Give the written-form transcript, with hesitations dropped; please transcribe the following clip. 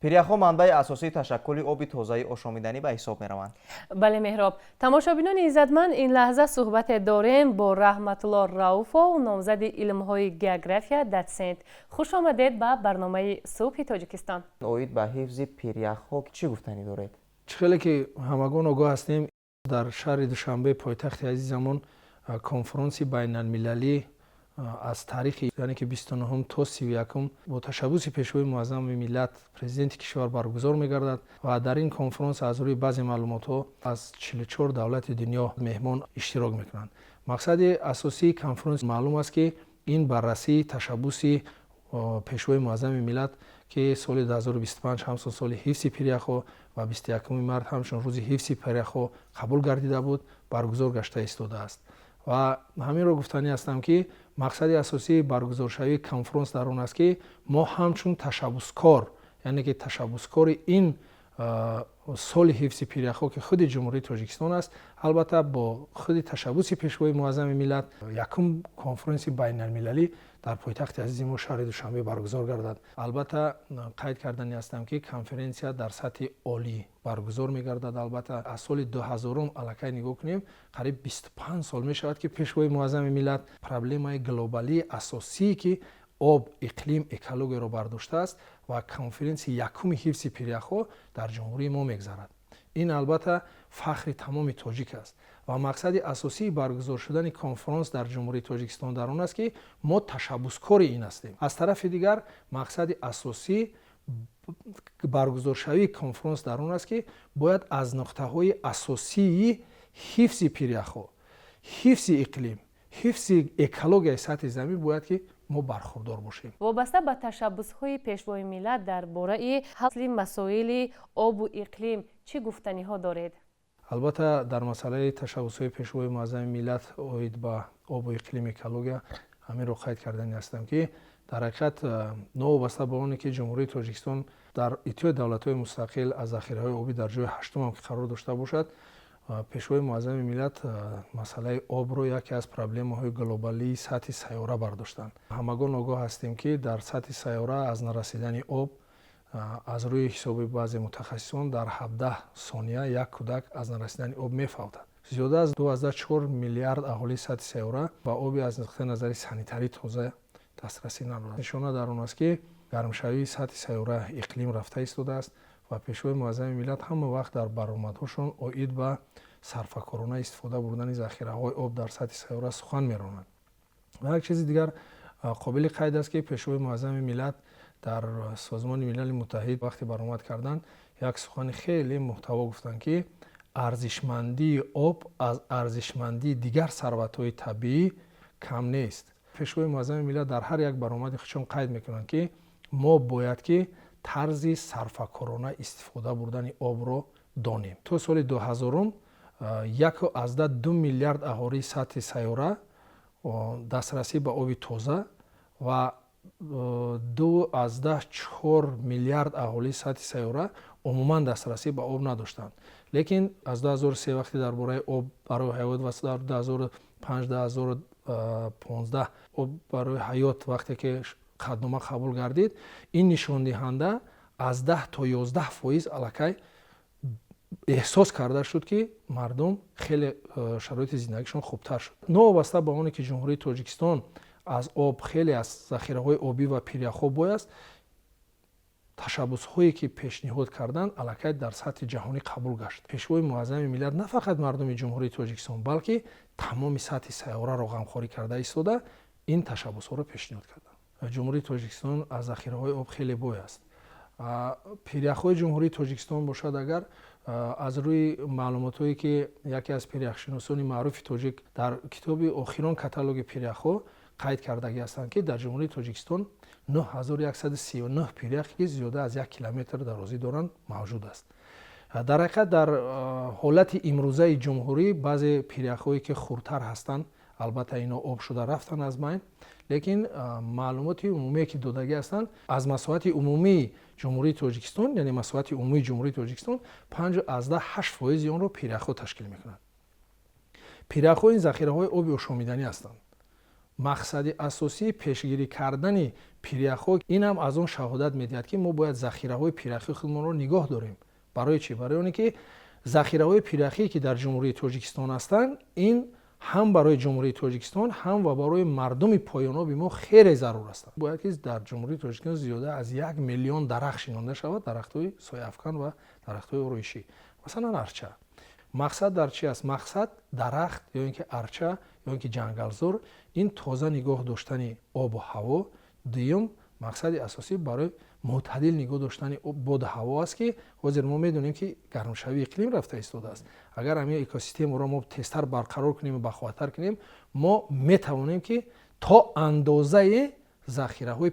пиряхҳо манбаи асосии ташаккули оби тозаи ошомиданӣ ба ҳисоб мераванд. бале меҳроб, тамошобинони иззатманд, ин лаҳза суҳбате дорем бо Раҳматулло Рауфов, номзади илмҳои география, доцент. хуш омадед ба барномаи Субҳи Тоҷикистон. оид ба ҳифзи пиряхҳо чӣ гуфтанӣ доред? хеле ки ҳамагон огоҳ ҳастем, дар шаҳри Душанбе пойтахти азизамон конференси байналмилалӣ аз таърихи яъне ки 29 то 31 бо ташаббуси пешвои муаззами миллат президенти кишвар баргузор мегардад ва дар ин конференс аз рӯи баъзе маълумотҳо аз 44 давлати дунё меҳмон иштирок мекунанд. мақсади асосии конференс маълум аст ки ин баррасии ташаббуси пешвои муаззами миллат ки соли 2025 ҳамчун соли ҳифзи пиряхҳо ва 21 март ҳамчун рӯзи ҳифзи пиряхҳо қабул гардида буд, баргузор гашта истодааст. ва ҳаминро гуфтанӣ ҳастам ки мақсади асосии баргузоршавии конференс дар он аст ки мо ҳамчун ташаббускор, яъне ки ташаббускори ин соли ҳифзи пиряхҳо ки худи ҷумҳурии Тоҷикистон аст, албатта бо худи ташаббуси пешвои муаззами миллат якум конференси байналмилалӣ дар пойтахти азизи мо шаҳри Душанбе баргузор гардад. албатта қайд карданӣ ҳастам ки конференсия дар сатҳи олӣ баргузор мегардад. албатта аз соли 2000 аллакай нигоҳ кунем, қариб 25 сол мешавад ки пешвои муаззами миллат проблемаи глобалии асосие ки об, иқлим, экологияро бардоштааст ва конференсияи якуми ҳифзи пиряхҳо дар ҷумҳурии мо мегзарад. ин албатта фахри тамоми тоҷик аст ва мақсади асосии баргузор шудани конференс дар ҷумҳурии Тоҷикистон дар он аст ки мо ташаббускори ин ҳастем. аз тарафи дигар мақсади асосии баргузоршавии конференс дар он аст ки бояд аз нуқтаҳои асосии ҳифзи пиряхҳо, ҳифзи иқлим, ҳифзи экологияи сатҳи замин бояд ки мо бархурдор бошем. вобаста ба ташаббусҳои пешвои миллат дар бораи ҳалли масоили обу иқлим чӣ гуфтаниҳо доред? албатта дар масъалаи ташаббусҳои пешвои муаззами миллат оид ба обу иқлим, экология ҳаминро қайд карданӣ ҳастам ки дар ҳақиқат новобаста ба оне ки ҷумҳурии Тоҷикистон дар иттиҳоди давлатҳои мустақил аз захираҳои обӣ дар ҷои ҳаштумам ки қарор дошта бошад, пешвои муаззами миллат масъалаи обро яке аз проблемаҳои глобалии сатҳи сайёра бардоштанд. ҳамагон огоҳ ҳастем ки дар сатҳи сайёра аз нарасидани об аз рӯи ҳисоби баъзе мутахассисон дар 17 сония як кӯдак аз нарасидани об мефавтад. зиёда аз 2.4 миллиард аҳолии сатҳи сайёра ба оби аз нуқтаи назари санитарӣ тоза дастрасӣ надоранд. нишона дар он аст ки гармшавии сатҳи сайёра иқлим рафта истодааст ва пешвои муаззами миллат ҳама вақт дар баромадҳошон оид ба сарфакорона истифода бурдани захираҳои об дар сатҳи сайёра сухан меронанд. ва як чизи дигар қобили қайд аст ки пешвои муаззами миллат дар созмони милали муттаҳид вақте баромад карданд як сухани хеле муҳтаво гуфтанд ки арзишмандии об аз арзишмандии дигар сарватҳои табиӣ кам нест. пешвои муаззами миллат дар ҳар як баромади худшон қайд мекунанд ки мо бояд ки тарзи сарфакорона истифода бурдани обро донем. то соли 2000 1.2 миллиард аҳолии сатҳи сайёра дастрасӣ ба оби тоза ва 2.4 миллиард аҳолии сатҳи сайёра умуман дастрасӣ ба об надоштанд. лекин аз 2003 вақте дар бораи об барои ҳаёт ва 2005-2015 об барои ҳаёт вақте ки қаднома қабул гардид, ин нишондиҳанда аз 10 то 11% аллакай эҳсос карда шуд ки мардум хеле шароити зиндагишон хубтар шуд. новобаста ба оне ки ҷумҳурии Тоҷикистон аз об хеле аз захираҳои обӣ ва пиряхҳо бой аст, ташаббусҳое ки пешниҳод карданд аллакай дар сатҳи ҷаҳонӣ қабул гашт. пешвои муаззами миллат на фақат мардуми ҷумҳурии Тоҷикистон, балки тамоми сатҳи сайёраро ғамхорӣ карда истода ин ташаббусҳоро пешниҳод карданд. ҷумҳурии Тоҷикистон аз захираҳои об хеле бой аст. пиряхҳои ҷумҳурии Тоҷикистон бошад, агар аз рӯи маълумотҳое ки яке аз пиряхшиносони маъруфи тоҷик дар китоби охирон каталоги пиряхҳо қайд кардагӣ ҳастанд ки дар ҷумҳурии Тоҷикистон 9139 пиряхе ки зиёда аз 1 километр дарозӣ доранд мавҷуд аст. дар ҳақиқат дар ҳолати имрӯзаи ҷумҳурӣ баъзе пиряхҳое ки хурдтар ҳастанд, албатта ино об шуда рафтанд аз байн, лекин маълумоти умумие ки додагӣ ҳастанд аз масоҳати умумии ҷумҳурии Тоҷикистон, яъне масоҳати умумии ҷумҳурии Тоҷикистон 5.8% онро пиряхҳо ташкил мекунанд. пиряхҳо ин захираҳои оби ошомиданӣ ҳастанд мақсади асосии пешгирӣ кардани пиряхҳо ин ҳам аз он шаҳодат медиҳад ки мо бояд захираҳои пиряхии худмонро нигоҳ дорем. барои чӣ? Барои оне ки захираҳои пиряхие ки дар ҷумҳурии Тоҷикистон ҳастанд, ин ҳам барои ҷумҳурии Тоҷикистон, ҳам ва барои мардуми поёноби мо хеле зарур астанд. Бояд ки дар ҷумҳурии Тоҷикистон зиёда аз 1 миллион дарахт шинонда шавад, дарахтҳои сояафкан ва дарахтҳои ороишӣ. Масалан, арча. мақсад дар чи аст? Мақсад дарахт ё ин ки арча ё ин ки ҷангалзор, ин тоза нигоҳ доштани обу ҳаво. дуюм мақсади асосӣ барои мӯътадил нигоҳ доштани боду ҳаво аст, ки ҳозир мо медонем ки гармшавии иқлим рафта истодааст. агар ҳамин экосистемаро мо тезтар барқарор кунем, бахуваттар кунем, мо метавонем ки то андозае захираҳои